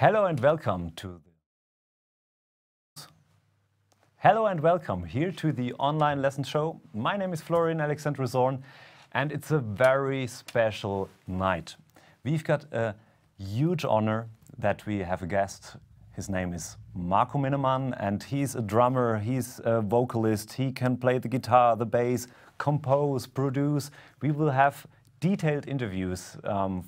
Hello and welcome here to the online lesson show. My name is Florian Alexander Zorn, and it's a very special night. We've got a huge honor that we have a guest. His name is Minnemann, and he's a drummer, he's a vocalist, he can play the guitar, the bass, compose, produce. We will have detailed interviews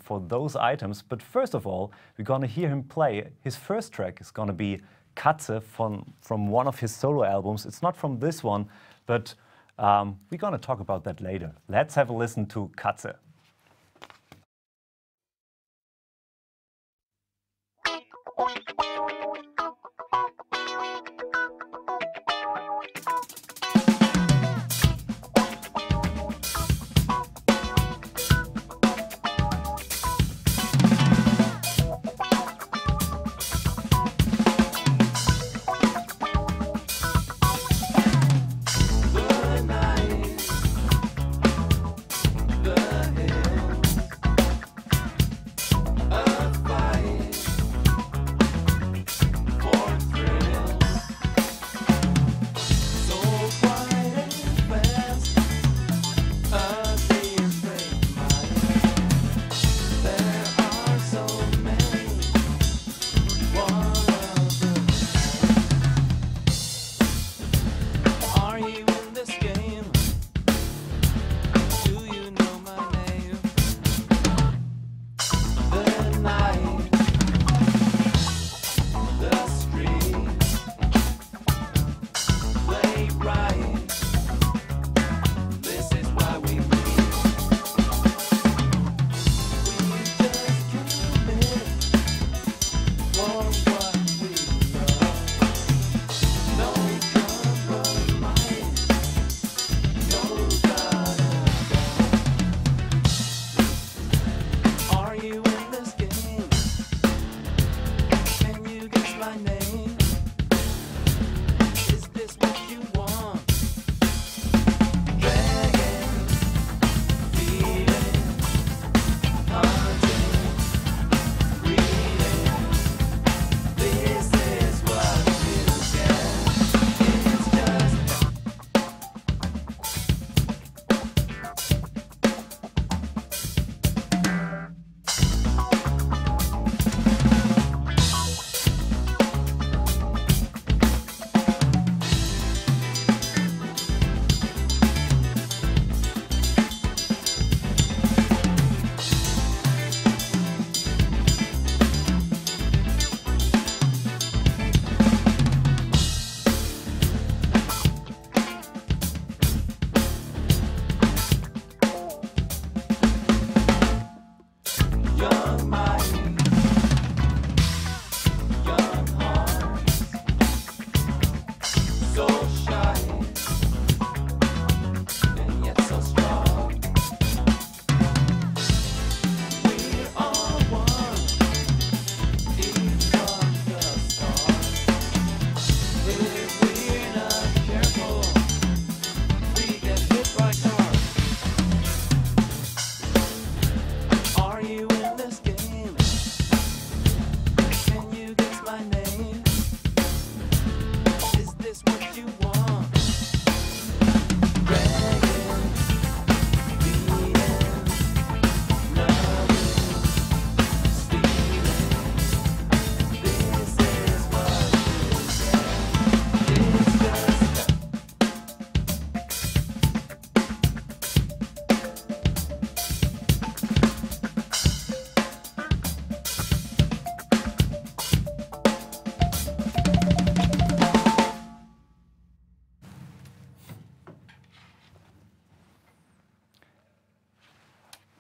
for those items, but first of all, we're gonna hear him play. His first track is gonna be Katze from one of his solo albums. It's not from this one, but we're gonna talk about that later. Let's have a listen to Katze.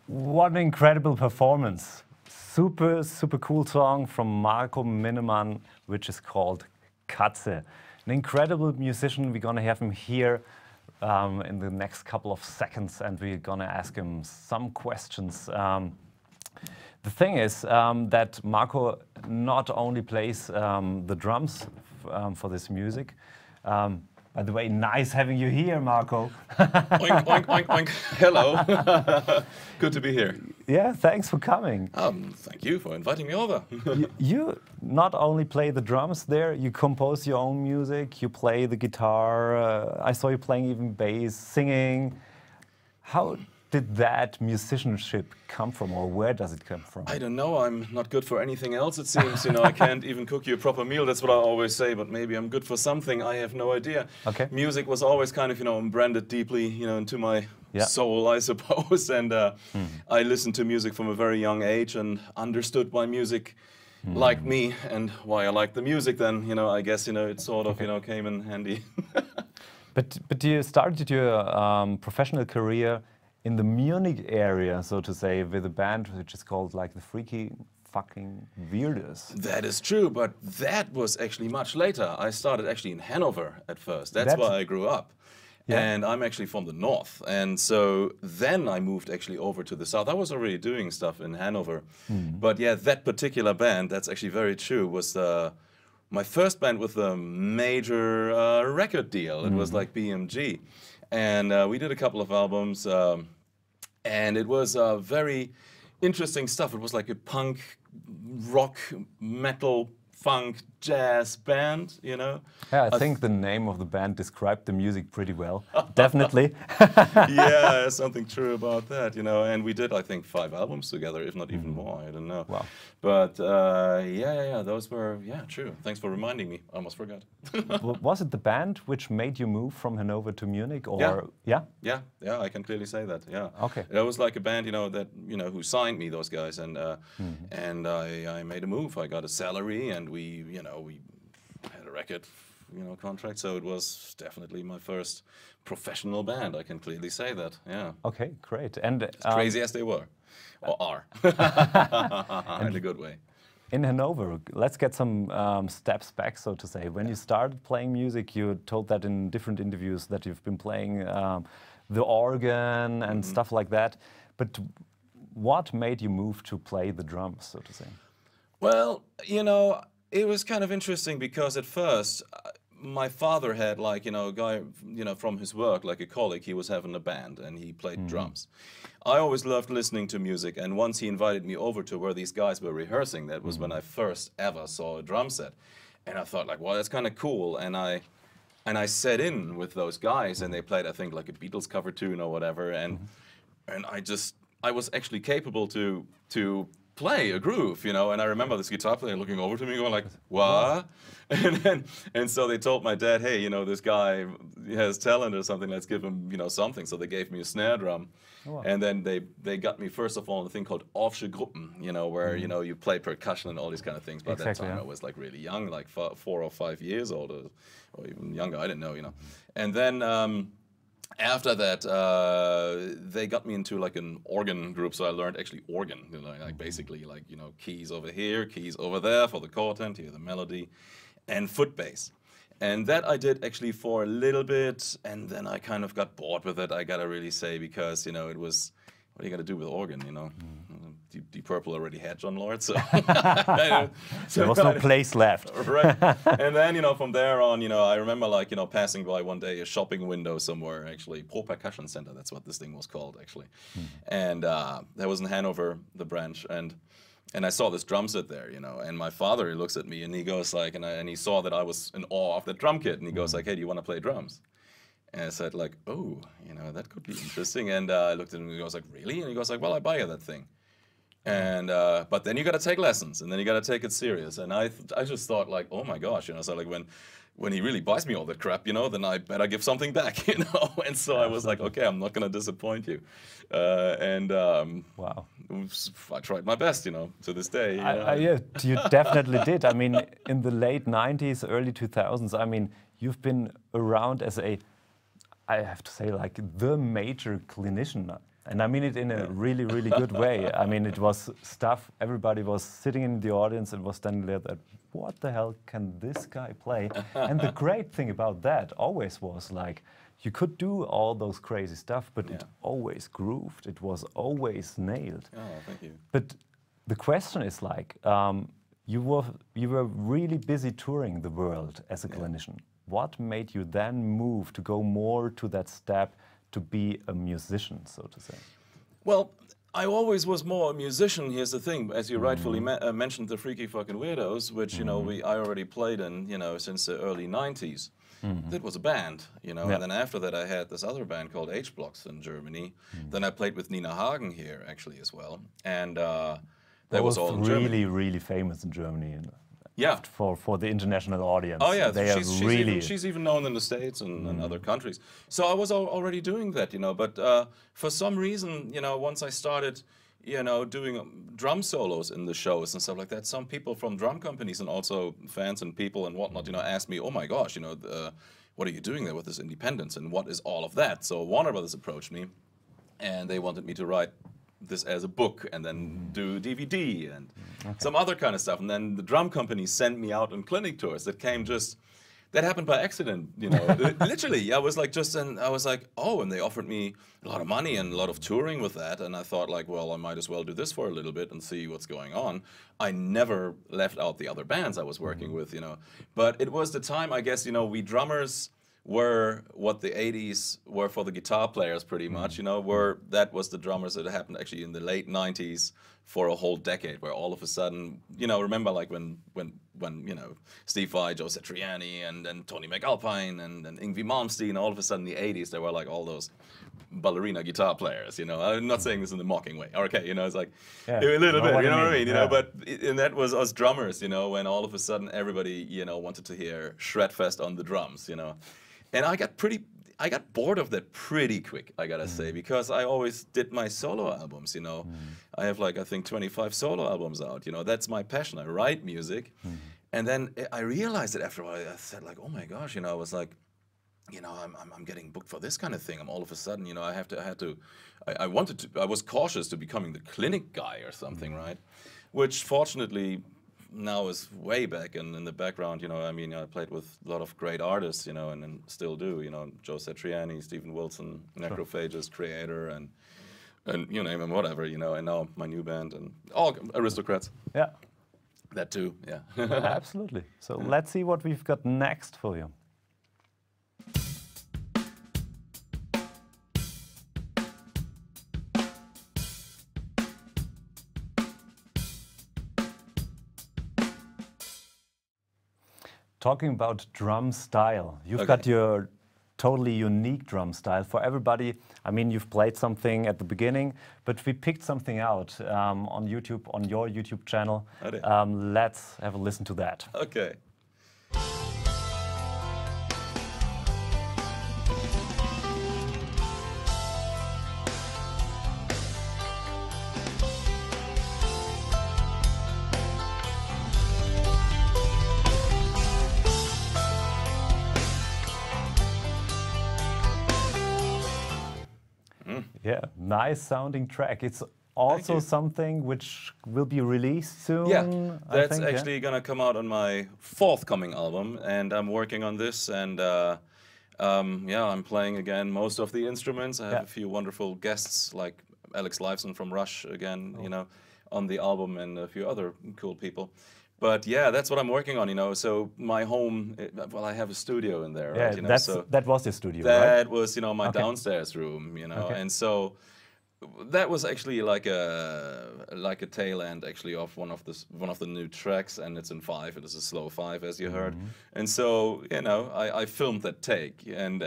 What an incredible performance. Super cool song from Minnemann, which is called Katze. An incredible musician. We're gonna have him here in the next couple of seconds, and we're gonna ask him some questions. The thing is that Marco not only plays the drums for this music. By the way, nice having you here, Marco. Oink, oink, oink, oink. Hello. Good to be here. Yeah, thanks for coming. Thank you for inviting me over. You not only play the drums there, you compose your own music, you play the guitar. I saw you playing even bass, singing. How did that musicianship come from, or where does it come from? I don't know, I'm not good for anything else, it seems. You know, I can't even cook you a proper meal, that's what I always say, but maybe I'm good for something, I have no idea. Okay. Music was always kind of, you know, branded deeply, you know, into my soul, I suppose. And I listened to music from a very young age and understood why music liked me and why I liked the music then. You know, I guess, you know, it sort of, you know, came in handy. But you started your professional career in the Munich area, so to say, with a band which is called like the Freaky Fucking Weirdos. That is true, but that was actually much later. I started actually in Hanover at first. That's where I grew up. Yeah. And I'm actually from the north. And so then I moved actually over to the south. I was already doing stuff in Hanover. But yeah, that particular band, that's actually very true, was my first band with a major record deal. It was like BMG. And we did a couple of albums, and it was very interesting stuff. It was like a punk, rock, metal, funk, jazz band, you know? Yeah, I think the name of the band described the music pretty well, definitely. Yeah, something true about that, you know, and we did, I think, 5 albums together, if not even more, I don't know. Wow. But yeah, those were, true. Thanks for reminding me, I almost forgot. Was it the band which made you move from Hanover to Munich, or? Yeah? Yeah, I can clearly say that, yeah. Okay. It was like a band, you know, that, you know, who signed me, those guys, and I made a move. I got a salary, and we, you know, we had a record, you know, contract, so it was definitely my first professional band, I can clearly say that, yeah. Okay, great. And as crazy as they were, or are, in a good way. In Hanover, let's get some steps back, so to say. When you started playing music, you told that in different interviews that you've been playing the organ and stuff like that. But what made you move to play the drums, so to say? Well, you know, it was kind of interesting because at first my father had, like, you know, a guy, you know, from his work, like a colleague, he was having a band and he played drums. I always loved listening to music, and once he invited me over to where these guys were rehearsing. That was when I first ever saw a drum set. And I thought, like, well, that's kind of cool. And I sat in with those guys, and they played, I think, like a Beatles cover tune or whatever. And I was actually capable to play a groove, you know, and I remember this guitar player looking over to me going like, what? And so they told my dad, hey, you know, this guy has talent or something, let's give him, you know, something. So they gave me a snare drum. Oh, wow. And then they got me, first of all, a thing called Aufschegruppen, you know, where, you know, you play percussion and all these kind of things. By that time I was like really young, like 4 or 5 years old, or even younger, I didn't know, you know. And then after that, they got me into like an organ group, so I learned actually organ, you know, like basically like, you know, keys over here, keys over there for the chord end, here the melody, and foot bass. And that I did actually for a little bit, and then I kind of got bored with it, I gotta really say, because, you know, it was, what are you gonna do with organ, you know? Deep Purple already had John Lord, so there was no place left. Right. And then, you know, from there on, you know, I remember, like, you know, passing by one day a shopping window somewhere, actually, Pro Percussion Center, that's what this thing was called, actually. And that was in Hanover, the branch, and I saw this drum set there, you know, and my father, he looks at me and he goes like, and he saw that I was in awe of the drum kit, and he goes like, hey, do you want to play drums? And I said like, oh, you know, that could be interesting. And I looked at him and he goes like, really? And he goes like, well, I buy you that thing. And but then you got to take lessons, and then you got to take it serious. And I just thought like, oh my gosh, you know, so like when he really buys me all that crap, you know, then I better give something back, you know. And so I was like, okay, I'm not going to disappoint you. Wow, I tried my best, you know, to this day. Yeah, you definitely did. I mean, in the late 90s, early 2000s, I mean, you've been around as a, I have to say, like the major clinician. And I mean it in a really, really good way. I mean, it was stuff, everybody was sitting in the audience and was standing there that, what the hell can this guy play? And the great thing about that always was like, you could do all those crazy stuff, but it always grooved. It was always nailed. Oh, thank you. But the question is like, you were really busy touring the world as a clinician. What made you then move to go more to that step to be a musician, so to say? Well, I always was more a musician. Here's the thing, as you rightfully mentioned, the Freaky Fucking Weirdos, which you know I already played in, you know, since the early '90s. That was a band, you know, and then after that I had this other band called H-Blocks in Germany. Then I played with Nina Hagen here actually as well, and that was all in Germany. Really famous in Germany. Yeah. For the international audience. Oh yeah, they she's even known in the States and other countries. So I was already doing that, you know. But for some reason, you know, once I started, you know, doing drum solos in the shows and stuff like that, some people from drum companies and also fans and people and whatnot, you know, asked me, oh my gosh, you know, what are you doing there with this independence and what is all of that? So Warner Brothers approached me, and they wanted me to write this as a book and then do DVD and some other kind of stuff. And then the drum company sent me out on clinic tours that came that happened by accident, you know. Literally, I was like oh, and they offered me a lot of money and a lot of touring with that. And I thought like, well, I might as well do this for a little bit and see what's going on. I never left out the other bands I was working with, you know. But it was the time, I guess, you know, we drummers were what the 80s were for the guitar players pretty much, you know, that was the drummers that happened actually in the late 90s for a whole decade, where all of a sudden, you know, remember like when you know, Steve Vai, Joe Satriani and Tony McAlpine and Yngwie Malmsteen, all of a sudden in the 80s there were like all those ballerina guitar players, you know. I'm not saying this in a mocking way, okay, you know, it's like a little bit, you know what I mean, you know, but and that was us drummers, you know, when all of a sudden everybody, you know, wanted to hear Shredfest on the drums, you know. And I got bored of that pretty quick, I gotta say, because I always did my solo albums, you know. I have like, I think 25 solo albums out, you know, that's my passion. I write music. And then I realized that after a while, I said like, oh my gosh, you know, I was like, you know, I'm getting booked for this kind of thing. I'm all of a sudden, you know, I was cautious to becoming the clinic guy or something, right? Which fortunately, now is way back and in the background, you know. I mean, I played with a lot of great artists, you know, and still do, you know, Joe Satriani, Stephen Wilson, Necrophages, Creator, and you name them, whatever, you know. And now my new band and all Aristocrats. Yeah, that too. Yeah, absolutely. So let's see what we've got next for you. Talking about drum style, you've got your totally unique drum style for everybody. I mean, you've played something at the beginning, but we picked something out on YouTube, on your YouTube channel. Let's have a listen to that. Okay. Yeah, nice sounding track. It's also something which will be released soon. Yeah, that's actually gonna come out on my forthcoming album, and I'm working on this. And yeah, I'm playing again most of the instruments. I have a few wonderful guests like Alex Lifeson from Rush again, you know, on the album, and a few other cool people. But yeah, that's what I'm working on, you know. So my home, well, I have a studio in there, right? You know, that was your studio, right? That was, you know, my downstairs room, you know. And so that was actually like a tail end actually of one of the new tracks, and it's in 5. It is a slow 5, as you heard. And so, you know, I filmed that take, and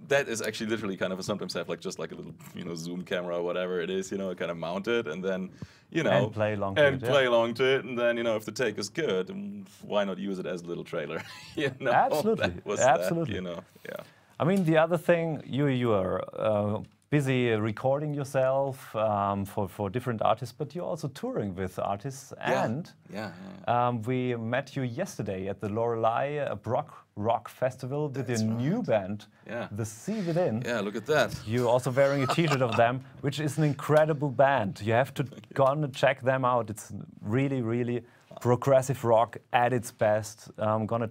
that is actually literally kind of sometimes I have like just like a little, you know, zoom camera or whatever it is, you know, kind of mount it, and then, you know, and play along to it, and then, you know, if the take is good, why not use it as a little trailer? You know, absolutely, that, you know, yeah. I mean, the other thing, you are busy recording yourself for different artists, but you're also touring with artists. And we met you yesterday at the Lorelei Rock Festival with your new band, The Sea Within. Yeah, look at that. You're also wearing a t-shirt of them, which is an incredible band. You have to go and check them out. It's really, really progressive rock at its best. I'm gonna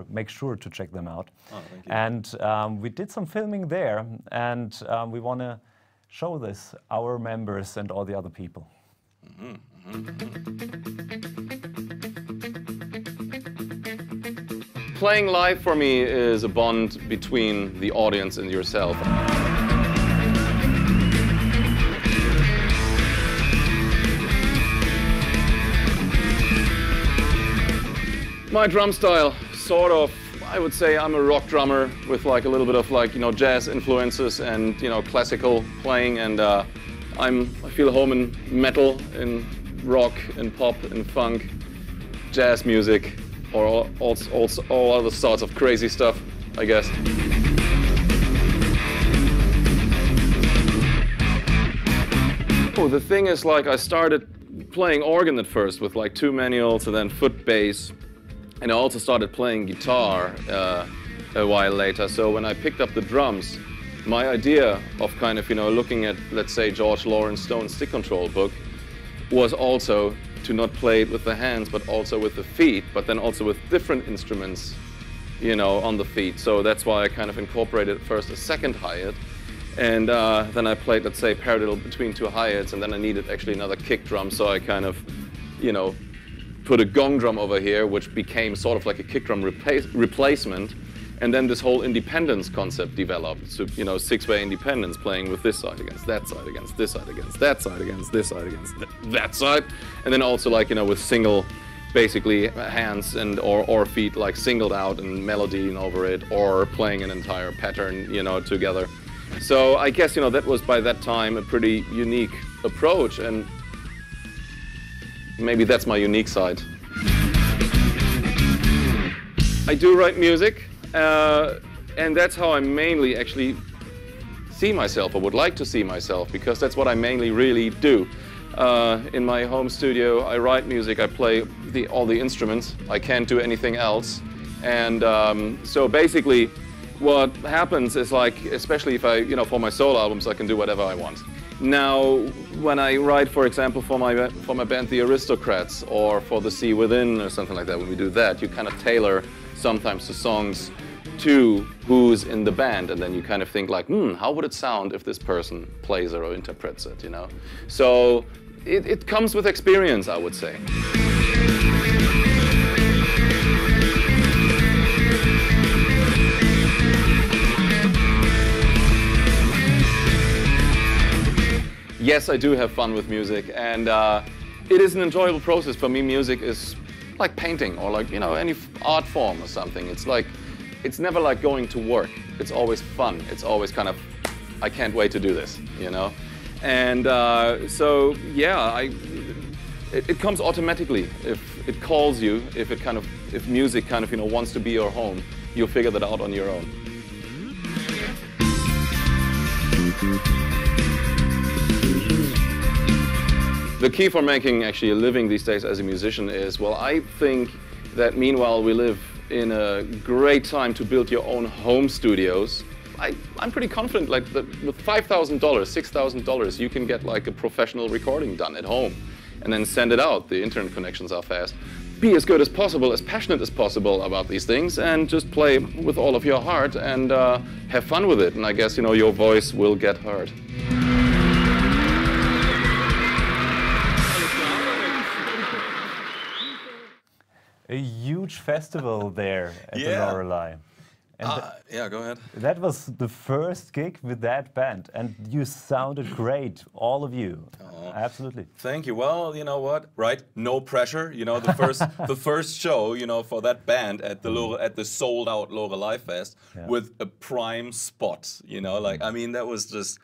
make sure to check them out. Oh, thank you. And we did some filming there, and we want to show this our members and all the other people. Playing live for me is a bond between the audience and yourself. My drum style, sort of, I would say I'm a rock drummer with like a little bit of like, you know, jazz influences and, you know, classical playing, and I feel home in metal, in rock, and pop, and funk, jazz music, or all other sorts of crazy stuff, I guess. Oh, the thing is, like, I started playing organ at first with like 2 manuals and then foot bass. And I also started playing guitar a while later. So when I picked up the drums, my idea of kind of, you know, looking at, let's say, George Lawrence Stone's stick control book was also to not play it with the hands, but also with the feet, but then also with different instruments, you know, on the feet. So that's why I kind of incorporated first a second hi-hat. And then I played, let's say, parallel between 2 hi-hats, and then I needed actually another kick drum, so I kind of, you know, put a gong drum over here, which became sort of like a kick drum replacement. And then this whole independence concept developed. So, you know, 6-way independence, playing with this side against that side, against this side, against that side, against this side, against that side. And then also, like, you know, with single, basically hands and or feet, like singled out and melodying over it, or playing an entire pattern, you know, together. So I guess, you know, that was by that time a pretty unique approach, and maybe that's my unique side. I do write music, and that's how I mainly actually see myself, or would like to see myself, because that's what I mainly really do. In my home studio, I write music, I play all the instruments, I can't do anything else. And so basically, what happens is, like, especially if I, you know, for my solo albums, I can do whatever I want. Now, when I write, for example, for my band The Aristocrats, or for The Sea Within, or something like that, when we do that, you kind of tailor sometimes the songs to who's in the band, and then you kind of think like, how would it sound if this person plays it or interprets it, you know? So it comes with experience, I would say. Yes, I do have fun with music, and it is an enjoyable process. For me, music is like painting, or like, you know, any art form or something. It's like, it's never like going to work. It's always fun. It's always kind of, I can't wait to do this, you know? And so, yeah, it comes automatically. If it calls you, if music kind of, you know, wants to be your home, you'll figure that out on your own. The key for making actually a living these days as a musician is, well, I think that meanwhile we live in a great time to build your own home studios. I'm pretty confident, like, that with $5,000, $6,000, you can get like a professional recording done at home and then send it out. The internet connections are fast. Be as good as possible, as passionate as possible about these things, and just play with all of your heart and have fun with it. And I guess, you know, your voice will get heard. A huge festival there at the Lorelei. Yeah, go ahead. That was the first gig with that band, and you sounded great, all of you. Absolutely. Thank you. Well, you know what? Right? No pressure. You know, the first show, you know, for that band at the sold-out Lorelei Fest with a prime spot. You know, like, I mean, that was just.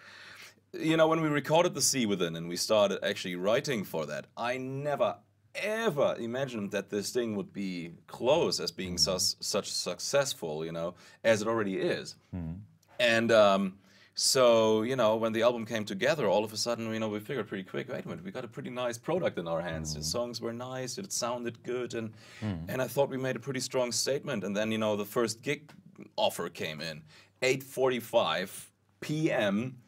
You know, when we recorded The Sea Within and we started actually writing for that, I never ever imagined that this thing would be close as being such successful, you know, as it already is. And so, you know, when the album came together, all of a sudden, you know, we figured pretty quick, wait a minute, we got a pretty nice product in our hands. The songs were nice, it sounded good, and I thought we made a pretty strong statement. And then, you know, the first gig offer came in, 8:45 p.m.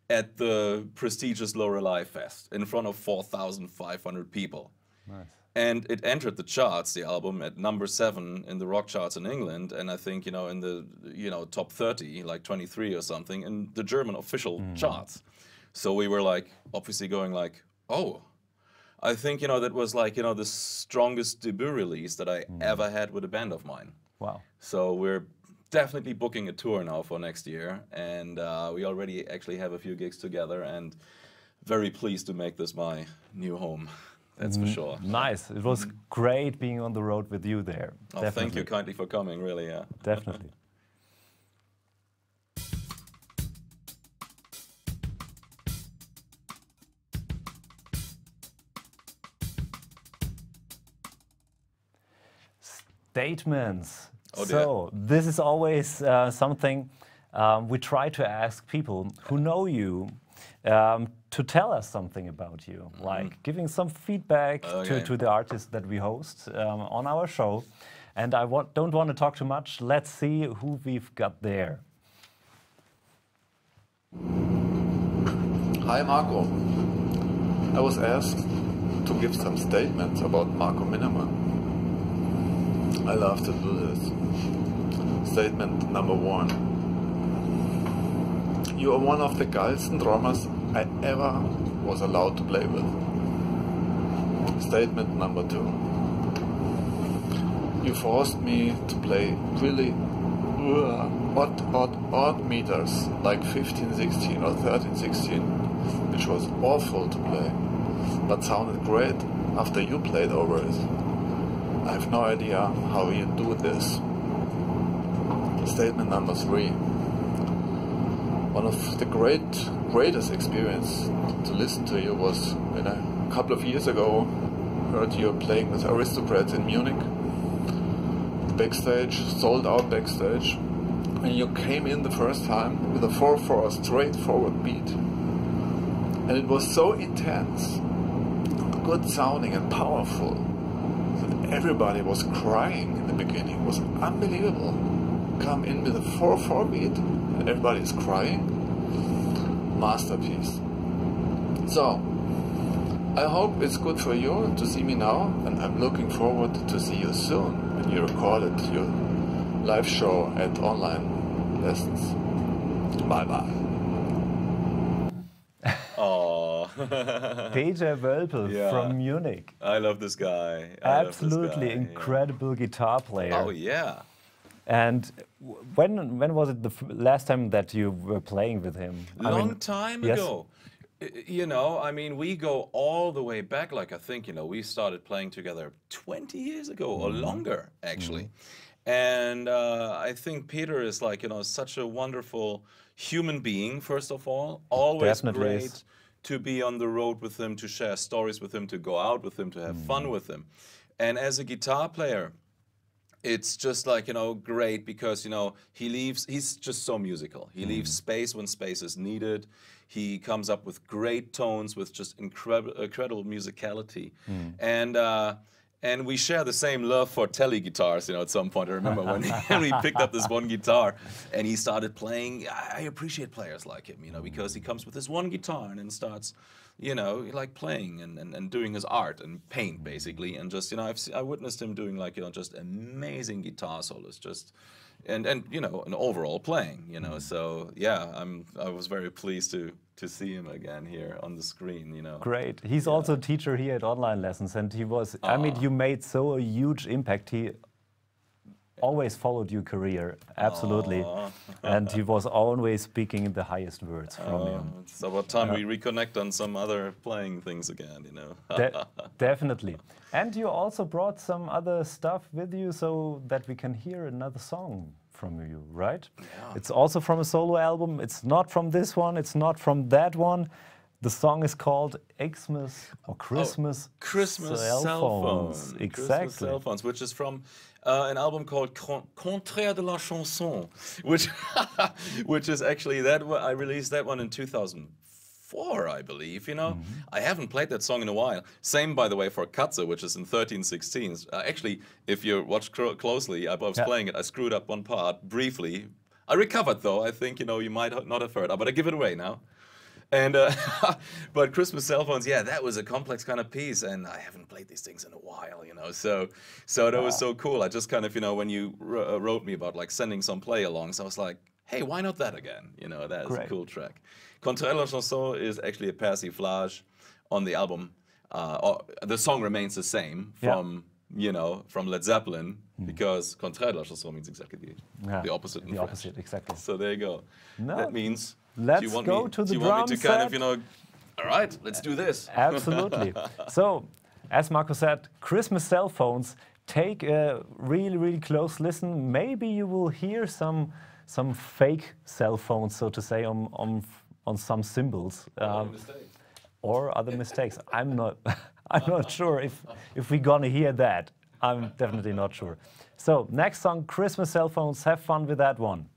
at the prestigious Lorelei Fest in front of 4,500 people. Nice. And it entered the charts, the album, at #7 in the rock charts in England, and I think, you know, in the, you know, top 30, like 23 or something, in the German official charts. So we were like, obviously going like, oh, I think, you know, that was like, you know, the strongest debut release that I ever had with a band of mine. Wow. So we're definitely booking a tour now for next year, and we already actually have a few gigs together, and very pleased to make this my new home. That's for sure. Nice. It was great being on the road with you there. Oh, thank you kindly for coming, really, yeah. Definitely. Statements. Oh, dear. So this is always something we try to ask people who know you to tell us something about you, like giving some feedback to the artists that we host on our show. And I don't want to talk too much. Let's see who we've got there. Hi Marco. I was asked to give some statements about Marco Minnemann. I love to do this. Statement number 1. You are one of the geilsten drummers I ever was allowed to play with. Statement number 2. You forced me to play really odd meters, like 15-16 or 13-16, which was awful to play, but sounded great after you played over it. I have no idea how you do this. Statement number 3. One of the greatest experience to listen to you was when a couple of years ago heard you playing with Aristocrats in Munich. Backstage, sold out backstage, and you came in the first time with a 4/4 straightforward beat. And it was so intense, good sounding and powerful, that everybody was crying in the beginning. It was unbelievable. Come in with a 4/4 beat and everybody's crying. Masterpiece. So, I hope it's good for you to see me now, and I'm looking forward to see you soon when you recorded your live show at Online Lessons. Bye-bye. Oh. Peter Wölpel from Munich. I love this guy. Absolutely incredible guitar player. Oh, yeah. And when was it the last time that you were playing with him? Long time ago. You know, I mean, we go all the way back. Like, I think, you know, we started playing together 20 years ago or longer, actually. And I think Peter is like, you know, such a wonderful human being, first of all. Always great to be on the road with him, to share stories with him, to go out with him, to have fun with him. And as a guitar player, it's just like, you know, great because, you know, he's just so musical. He leaves space when space is needed. He comes up with great tones with just incredible musicality. And we share the same love for tele guitars, you know, at some point. I remember when we picked up this one guitar and he started playing. I appreciate players like him, you know, because he comes with this one guitar and then starts, you know, like playing and doing his art and paint, basically. And just, you know, I witnessed him doing like, you know, just amazing guitar solos, just, and you know, an overall playing, you know. So, yeah, I was very pleased to see him again here on the screen, you know. Great. He's also a teacher here at Online Lessons, and he was, I mean, you made so a huge impact. He always followed your career, absolutely. And he was always speaking the highest words from you. It's about time we reconnect on some other playing things again, you know. Definitely. And you also brought some other stuff with you so that we can hear another song from you, right? Yeah. It's also from a solo album. It's not from this one. It's not from that one. The song is called Xmas or Christmas. Christmas cell phones. Exactly. Christmas cell phones, which is from an album called Contraire de la Chanson, which is actually that I released that one in 2004, I believe. You know, I haven't played that song in a while. Same, by the way, for Katze, which is in 13/16. Actually, if you watch closely, I was playing it. I screwed up one part briefly. I recovered though. I think, you know, you might not have heard, but I give it away now. And but Christmas cell phones, yeah, that was a complex kind of piece, and I haven't played these things in a while, you know. So that was so cool. I just kind of, you know, when you wrote me about like sending some play-alongs, I was like, hey, why not that again? You know, that is a cool track. Contraire de la Chanson is actually a persiflage on the album. The song remains the same from you know, from Led Zeppelin, because Contraire de la Chanson means exactly the opposite in French. Opposite, exactly. So there you go. No. That means. Let's go to the drum set. Do you want me to kind of, you know, all right, let's do this. Absolutely. So, as Marco said, Christmas cell phones. Take a really close listen. Maybe you will hear some fake cell phones, so to say, on some symbols. Or other mistakes. I'm not sure if we're gonna hear that. I'm definitely not sure. So next song, Christmas cell phones. Have fun with that one.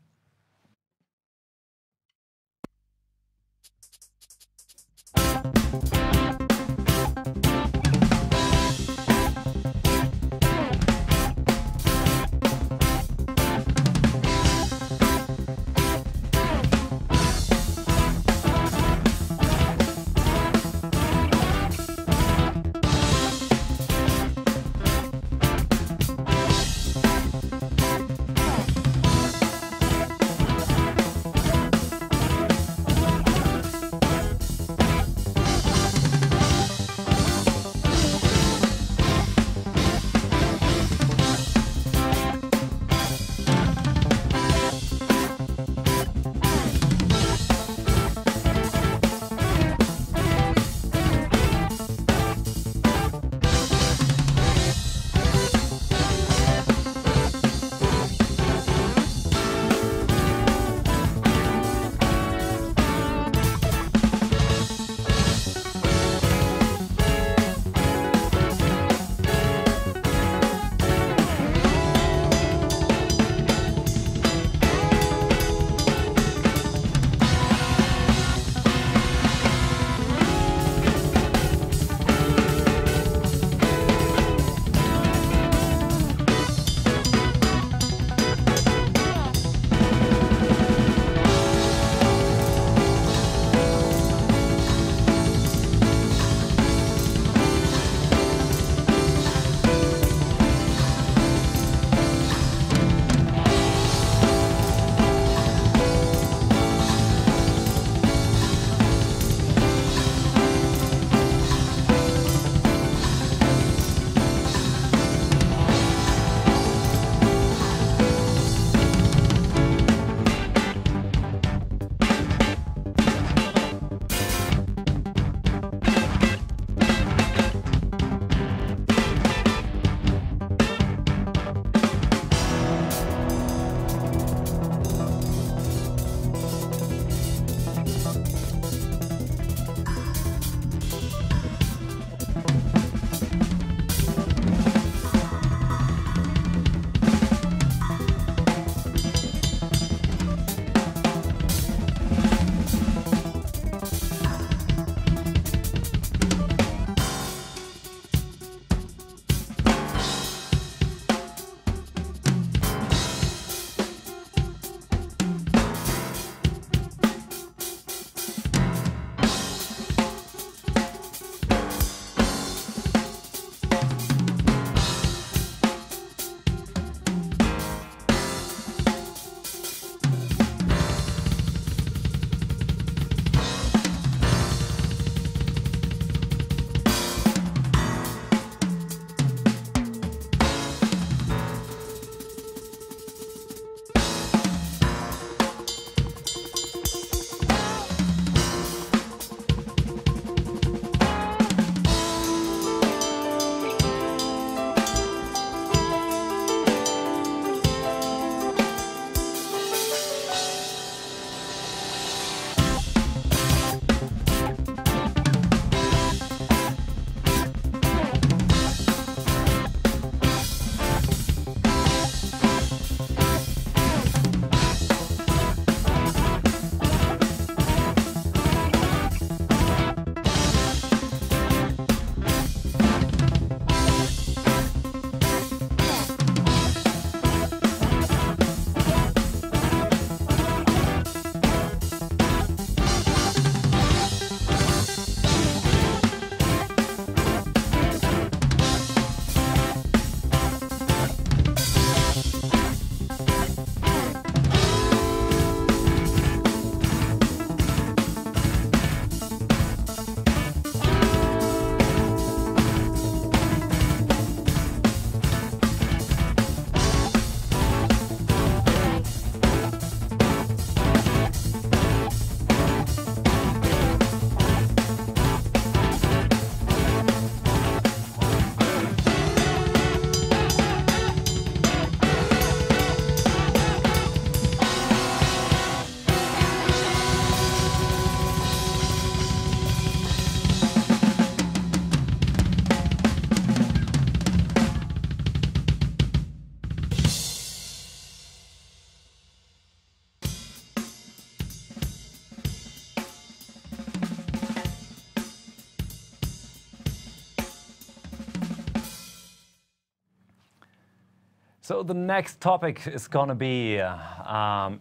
So the next topic is gonna be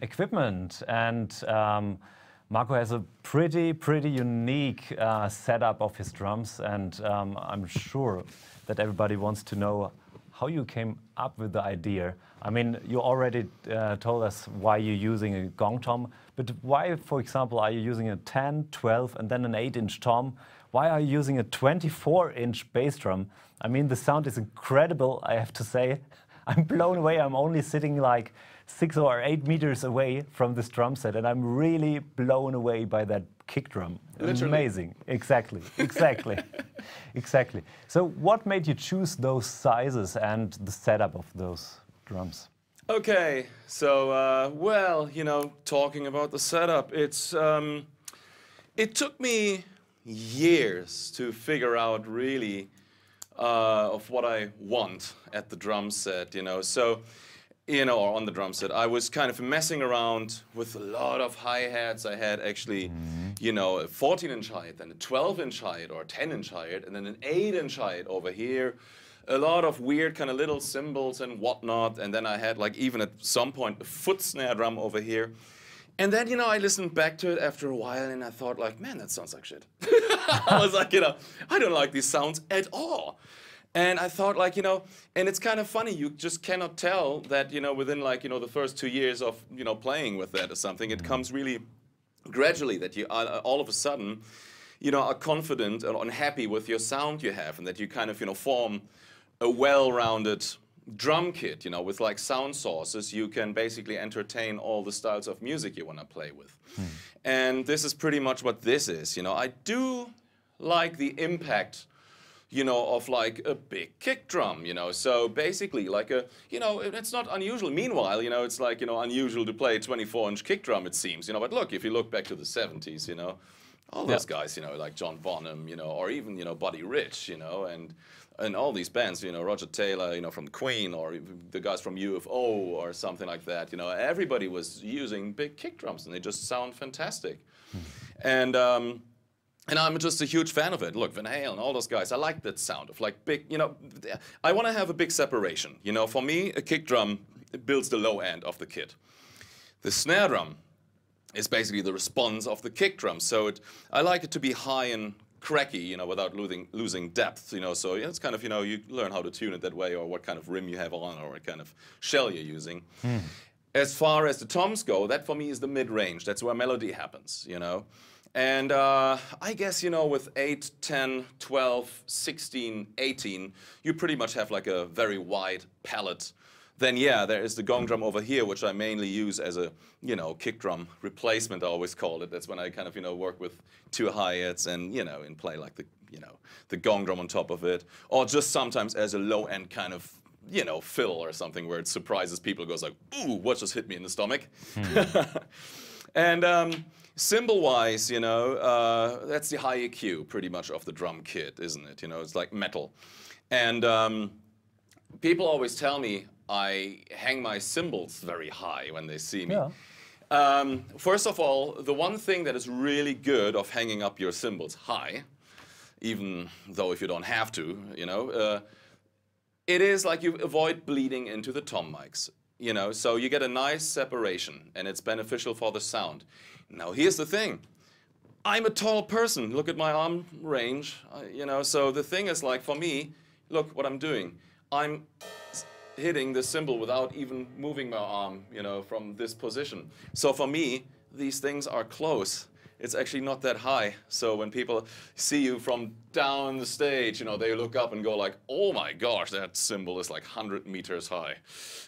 equipment, and Marco has a pretty unique setup of his drums, and I'm sure that everybody wants to know how you came up with the idea. I mean, you already told us why you're using a gong tom, but why, for example, are you using a 10, 12, and then an 8-inch tom? Why are you using a 24-inch bass drum? I mean, the sound is incredible, I have to say. I'm blown away. I'm only sitting like 6 or 8 meters away from this drum set, and I'm really blown away by that kick drum. Literally. Amazing. Exactly. Exactly. So what made you choose those sizes and the setup of those drums? Okay, so well, you know, talking about the setup, it took me years to figure out really of what I want at the drum set, you know. So, you know, or on the drum set, I was kind of messing around with a lot of hi-hats. I had actually, you know, a 14-inch hi-hat, then a 12-inch hi-hat or a 10-inch hi-hat, and then an 8-inch hi-hat over here. A lot of weird kind of little cymbals and whatnot. And then I had like even at some point a foot snare drum over here. And then, you know, I listened back to it after a while and I thought like, man, that sounds like shit. I was like, you know, I don't like these sounds at all. And I thought like, you know, and it's kind of funny, you just cannot tell that, you know, within like, you know, the first 2 years of, you know, playing with that or something, it comes really gradually that you all of a sudden, you know, are confident and happy with your sound you have, and that you kind of, you know, form a well-rounded drum kit, you know, with like sound sources. You can basically entertain all the styles of music you want to play with. And this is pretty much what this is, you know. I do like the impact, you know, of like a big kick drum, you know. So basically like a, you know, it's not unusual. Meanwhile, you know, it's like, you know, unusual to play a 24-inch kick drum, it seems, you know. But look, if you look back to the 70s, you know, all those guys, you know, like John Bonham, you know, or even, you know, Buddy Rich, you know, and all these bands, you know, Roger Taylor, you know, from Queen, or the guys from UFO or something like that, you know, everybody was using big kick drums and they just sound fantastic. And I'm just a huge fan of it. Look, Van Halen, all those guys, I like that sound of like big, you know, I want to have a big separation. You know, for me, a kick drum builds the low end of the kit. The snare drum is basically the response of the kick drum. So I like it to be high and cracky, you know, without losing depth, you know. So yeah, it's kind of, you know, you learn how to tune it that way, or what kind of rim you have on, or what kind of shell you're using. As far as the toms go, that for me is the mid-range. That's where melody happens, you know. And I guess, you know, with 8, 10, 12, 16, 18, you pretty much have like a very wide palette. Then yeah, there is the gong drum over here, which I mainly use as a, you know, kick drum replacement, I always call it. That's when I kind of, you know, work with 2 hi-hats and, you know, and play like the, you know, the gong drum on top of it. Or just sometimes as a low-end kind of, you know, fill or something where it surprises people, goes like, ooh, what just hit me in the stomach? And cymbal-wise, you know, that's the high EQ pretty much of the drum kit, isn't it? You know, it's like metal. And people always tell me I hang my cymbals very high when they see me. Yeah. First of all, the one thing that is really good of hanging up your cymbals high, even though if you don't have to, you know, it is like you avoid bleeding into the tom mics. You know, so you get a nice separation, and it's beneficial for the sound. Now, here's the thing. I'm a tall person. Look at my arm range, you know. So the thing is, like, for me, look what I'm doing. I'm hitting the cymbal without even moving my arm, you know, from this position. So for me, these things are close. It's actually not that high. So when people see you from down the stage, you know, they look up and go like, oh my gosh, that cymbal is like 100 meters high.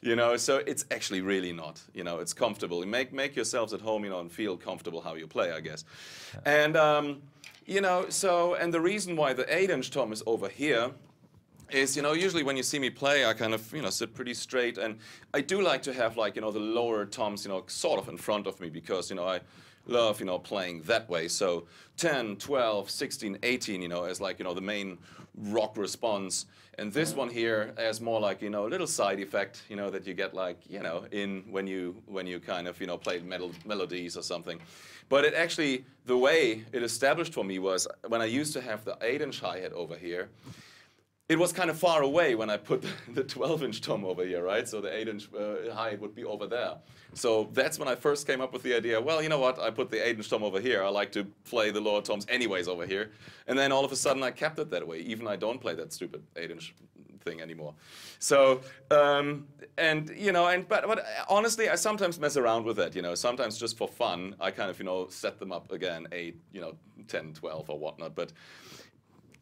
You know, so it's actually really not. You know, it's comfortable. You make yourselves at home, you know, and feel comfortable how you play, I guess. And, you know, so, and the reason why the 8-inch tom is over here is, you know, usually when you see me play, I kind of, you know, sit pretty straight. And I do like to have, like, you know, the lower toms, you know, sort of in front of me, because, you know, I love, you know, playing that way. So 10, 12, 16, 18, you know, as like, you know, the main rock response. And this one here as more like, you know, a little side effect, you know, that you get like, you know, in when you kind of, you know, play melodies or something. But it actually, the way it established for me was when I used to have the 8-inch hi-hat over here, it was kind of far away when I put the 12-inch tom over here, right? So the 8-inch height would be over there. So that's when I first came up with the idea, well, you know what, I put the 8-inch tom over here. I like to play the lower toms anyways over here. And then all of a sudden I kept it that way. Even I don't play that stupid 8-inch thing anymore. So, and, you know, but honestly, I sometimes mess around with it, you know. Sometimes just for fun, I kind of, you know, set them up again, 8, you know, 10, 12 or whatnot. But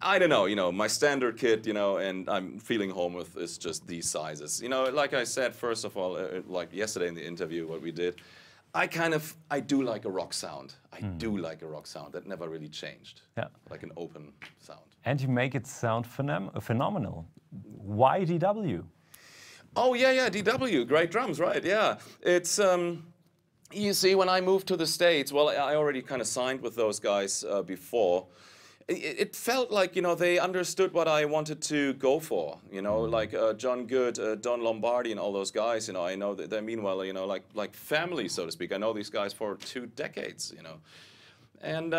I don't know, you know, my standard kit, you know, and I'm feeling home with is just these sizes. You know, like I said, first of all, like yesterday in the interview, what we did, I do like a rock sound. I do like a rock sound. That never really changed. Yeah. Like an open sound. And you make it sound phenomenal. Why DW? Oh, yeah, DW, great drums, right, yeah. It's, you see, when I moved to the States, well, I already kind of signed with those guys before. It felt like, you know, they understood what I wanted to go for, you know, like John Good, Don Lombardi and all those guys, you know, I know that they're meanwhile, you know, like family, so to speak. I know these guys for 2 decades, you know. And,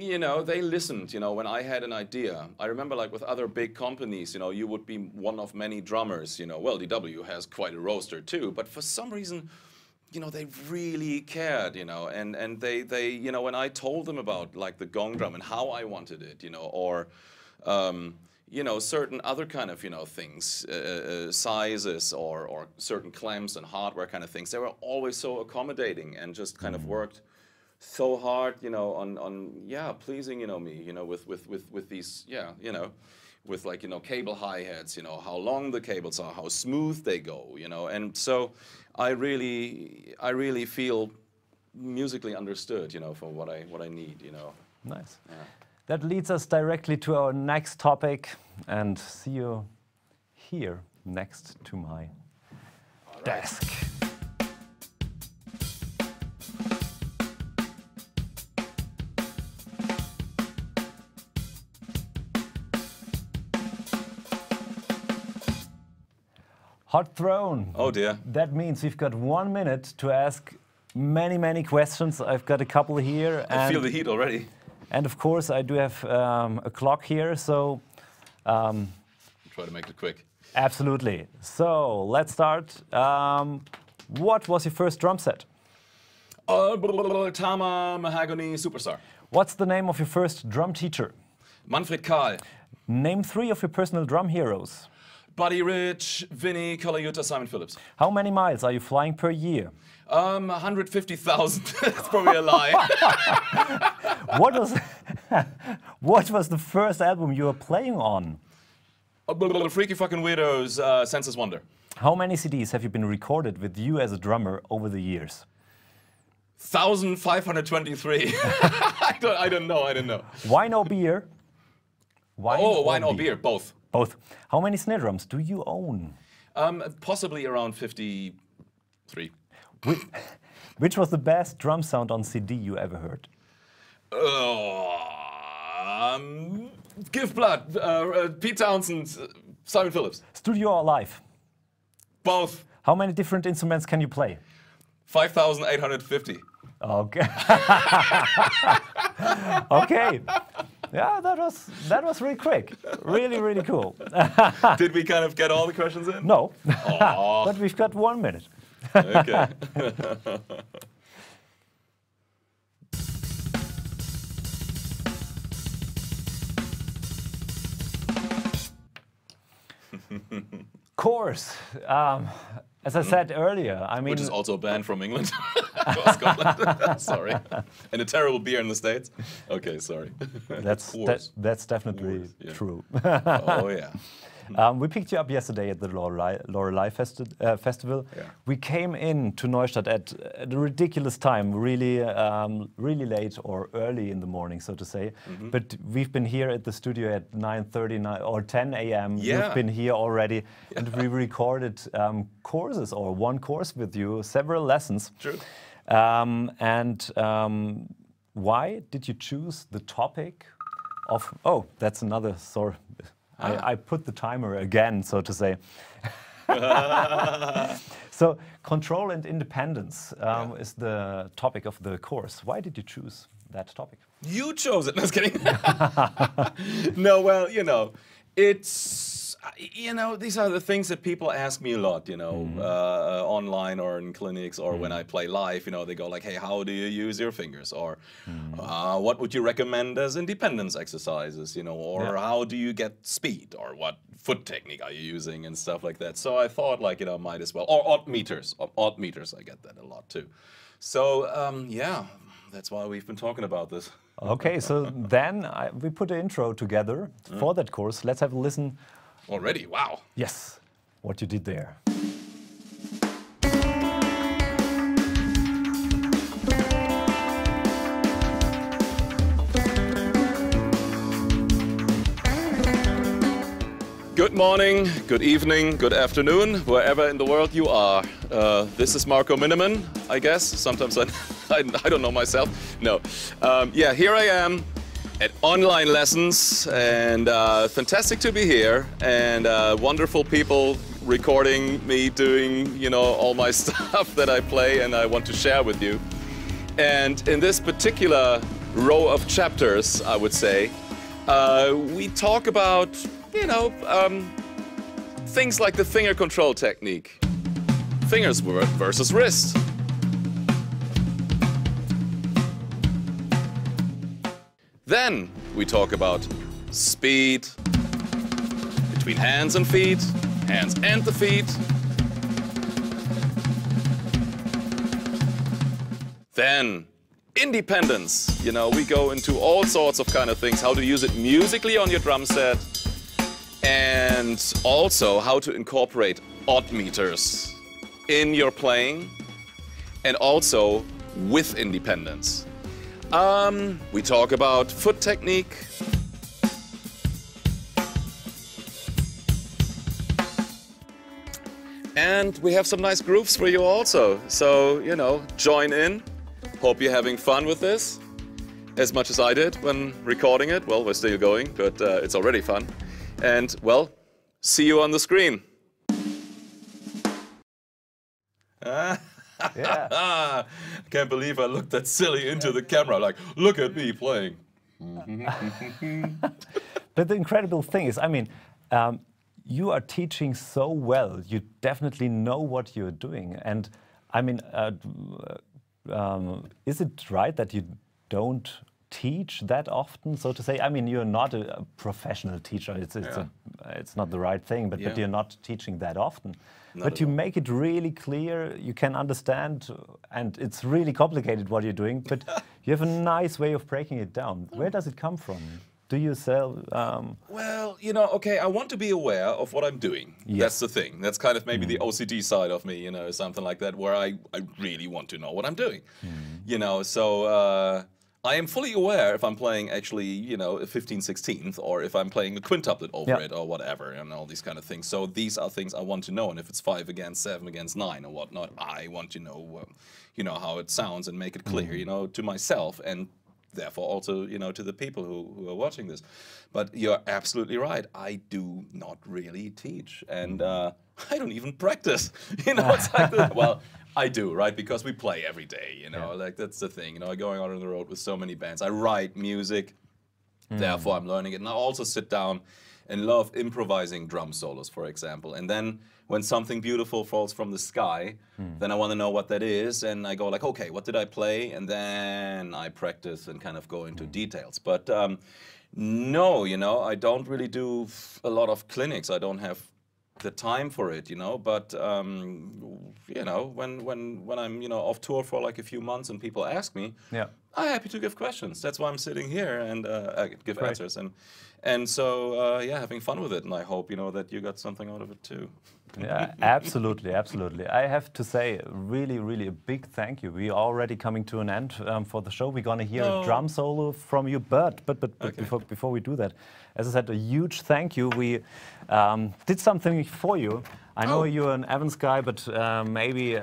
you know, they listened, you know, when I had an idea. I remember, like, with other big companies, you know, you would be one of many drummers, you know. Well, DW has quite a roster too, but for some reason, you know, they really cared, you know, and they, you know, when I told them about, like, the gong drum and how I wanted it, you know, or, you know, certain other kind of, you know, things, sizes or certain clamps and hardware kind of things, they were always so accommodating and just kind of worked so hard, you know, on yeah, pleasing, you know, me, you know, with these, yeah, you know, with, like, you know, cable hi-hats, you know, how long the cables are, how smooth they go, you know, and so I really feel musically understood, you know, for what I need, you know. Nice. Yeah. That leads us directly to our next topic, and see you here next to my desk. Hot throne. Oh dear. That means we've got 1 minute to ask many questions. I've got a couple here. I feel the heat already. And of course, I do have a clock here, so... Try to make it quick. Absolutely. So, let's start. What was your first drum set? Tama Mahogany Superstar. What's the name of your first drum teacher? Manfred Kahl. Name 3 of your personal drum heroes. Buddy Rich, Vinny Colaiuta, Simon Phillips. How many miles are you flying per year? 150,000. That's probably a lie. What was the first album you were playing on? Freaky Fucking Weirdos, Senses Wonder. How many CDs have you been recorded with you as a drummer over the years? 1,523. I don't know. Wine or beer? Wine or beer, both. Both. How many snare drums do you own? Possibly around 53. Which was the best drum sound on CD you ever heard? Give Blood, Pete Townsend, Simon Phillips. Studio or live? Both. How many different instruments can you play? 5,850. Okay. Okay. Yeah, that was really quick. Really cool. Did we kind of get all the questions in? No. But we've got 1 minute. Okay. Course. As I said earlier, I mean... Which is also banned from England. Scotland. Sorry. And a terrible beer in the States. Okay, sorry. That's definitely true. Oh, yeah. We picked you up yesterday at the Lorelei Festival. Yeah. We came in to Neustadt at a ridiculous time, really late or early in the morning, so to say. But we've been here at the studio at 9:30 or 10 a.m. Yeah. You've been here already, and we recorded courses or one course with you, several lessons. True. Why did you choose the topic of? Oh, that's another. Sorry. I put the timer again, so to say. So, control and independence is the topic of the course. Why did you choose that topic? You chose it. No, I was kidding. No, well, you know, It's, you know, these are the things that people ask me a lot, you know, online or in clinics or when I play live, you know, they go like, hey, how do you use your fingers? Or what would you recommend as independence exercises, you know, or how do you get speed? Or what foot technique are you using and stuff like that. So I thought like, you know, might as well, or odd meters, I get that a lot too. So yeah, that's why we've been talking about this. Okay, so then we put an intro together for that course. Let's have a listen. Already, wow. Yes, what you did there. Good morning, good evening, good afternoon, wherever in the world you are. This is Marco Minnemann, I guess. Sometimes I don't know myself. No. Yeah, here I am at online lessons, and fantastic to be here, and wonderful people recording me doing, you know, all my stuff that I play and I want to share with you. And in this particular row of chapters, I would say, we talk about, you know, things like the finger control technique. Fingers versus wrist. Then we talk about speed between hands and feet, hands and the feet. Then independence. You know, we go into all sorts of kind of things, how to use it musically on your drum set, and also how to incorporate odd meters in your playing, and also with independence. We talk about foot technique. And we have some nice grooves for you also. So, you know, join in. Hope you're having fun with this, as much as I did when recording it. Well, we're still going, but it's already fun. And, well, see you on the screen. Yeah. I can't believe I looked that silly into the camera, like, look at me playing. But the incredible thing is, I mean, you are teaching so well. You definitely know what you're doing. And I mean, is it right that you don't teach that often, so to say? I mean, you're not a professional teacher. It's not the right thing, but you're not teaching that often. But you make it really clear, you can understand, and it's really complicated what you're doing, but you have a nice way of breaking it down. Where does it come from? Do you sell? Well, you know, okay, I want to be aware of what I'm doing. Yes. That's the thing. That's kind of maybe the OCD side of me, you know, something like that, where I really want to know what I'm doing. You know, so I am fully aware if I'm playing actually, you know, a 15/16th, or if I'm playing a quintuplet over it, or whatever, and all these kind of things. So these are things I want to know, and if it's 5 against 7 against 9 or whatnot, I want to know, you know, how it sounds and make it clear, you know, to myself, and therefore also, you know, to the people who are watching this. But you're absolutely right. I do not really teach, and I don't even practice. You know, it's like well, I do, right? Because we play every day, you know, like that's the thing. You know, going out on the road with so many bands. I write music, therefore I'm learning it. And I also sit down and love improvising drum solos, for example. And then when something beautiful falls from the sky, then I want to know what that is. And I go like, okay, what did I play? And then I practice and kind of go into details. But no, you know, I don't really do a lot of clinics. I don't have the time for it, you know, but you know, when I'm, you know, off tour for like a few months and people ask me, I'm happy to give questions. That's why I'm sitting here and I give answers, and so yeah, having fun with it, and I hope, you know, that you got something out of it too. Yeah, absolutely, absolutely. I have to say, really, really a big thank you. We are already coming to an end for the show. We're gonna hear a drum solo from you, but okay. before we do that, as I said, a huge thank you. We did something for you. I know you're an Evans guy, but maybe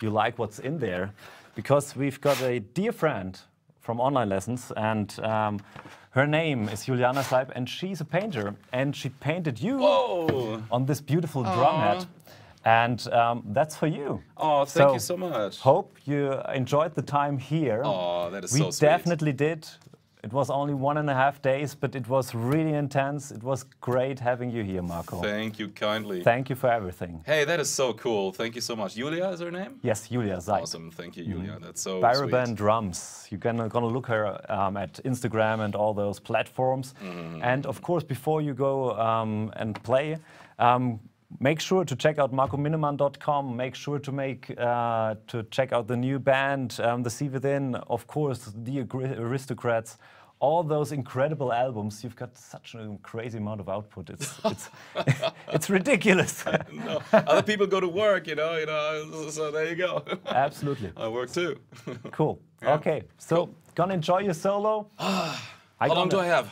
you like what's in there, because we've got a dear friend from online lessons, and her name is Juliana Seib, and she's a painter, and she painted you on this beautiful drum head, and that's for you. Oh, thank you so much. Hope you enjoyed the time here. Oh, that is so sweet. We definitely did. It was only 1.5 days, but it was really intense. It was great having you here, Marco. Thank you kindly. Thank you for everything. Hey, that is so cool. Thank you so much. Julia is her name? Yes, Julia Zeit. Awesome. Thank you, Julia. That's so Baraban sweet. Drums. You're gonna look her at Instagram and all those platforms. And of course, before you go and play, make sure to check out marcominnemann.com. Make sure to check out the new band, The Sea Within, of course, The Aristocrats. All those incredible albums. You've got such a crazy amount of output. It's ridiculous. No, other people go to work, you know. So there you go. Absolutely. I work too. Cool. Yeah. Okay, so gonna enjoy your solo. How long do I have?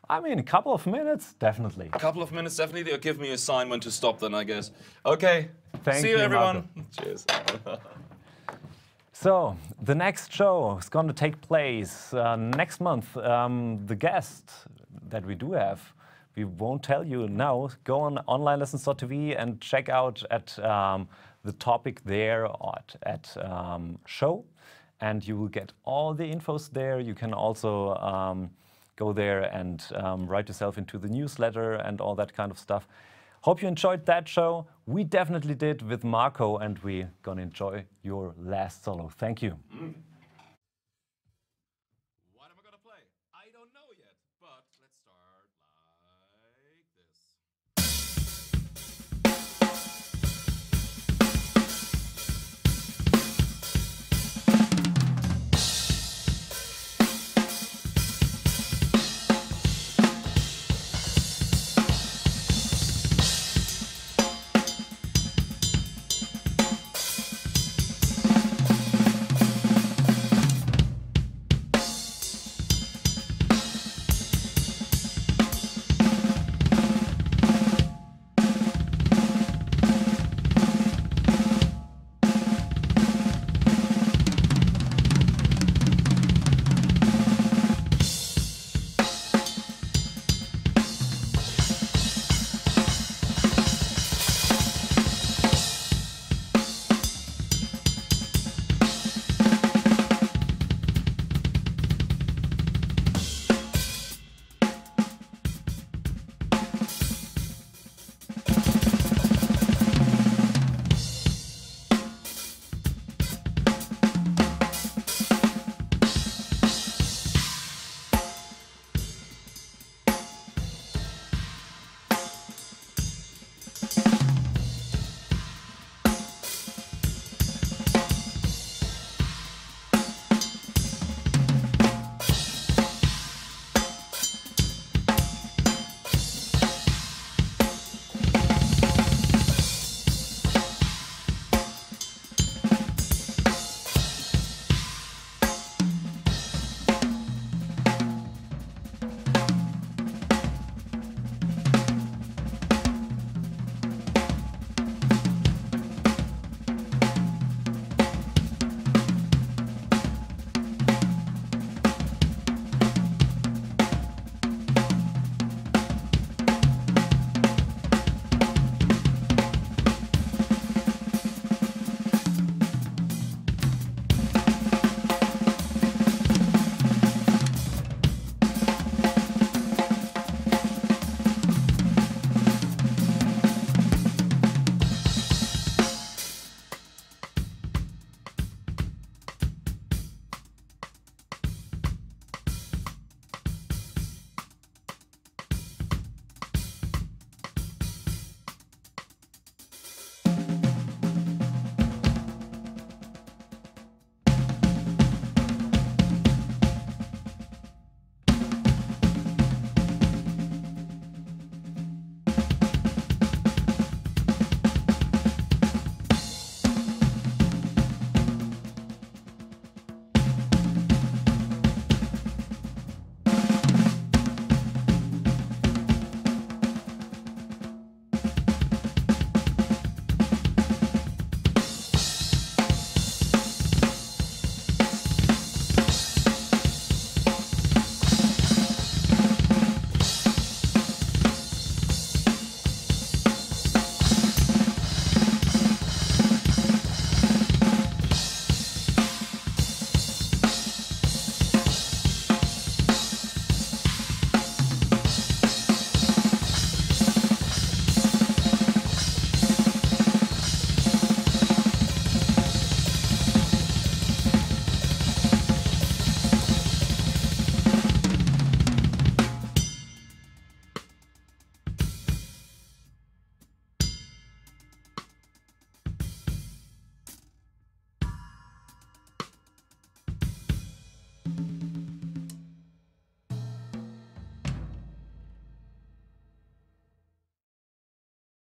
I mean, a couple of minutes, definitely. A couple of minutes, definitely. Or give me a sign when to stop, then I guess. Okay. Thank See you, you, everyone. Cheers. So, the next show is going to take place next month. The guest that we do have, we won't tell you now. Go on onlinelessons.tv and check out at the topic there at show. And you will get all the infos there. You can also go there and write yourself into the newsletter and all that kind of stuff. Hope you enjoyed that show. We definitely did with Marco, and we're gonna enjoy your last solo. Thank you.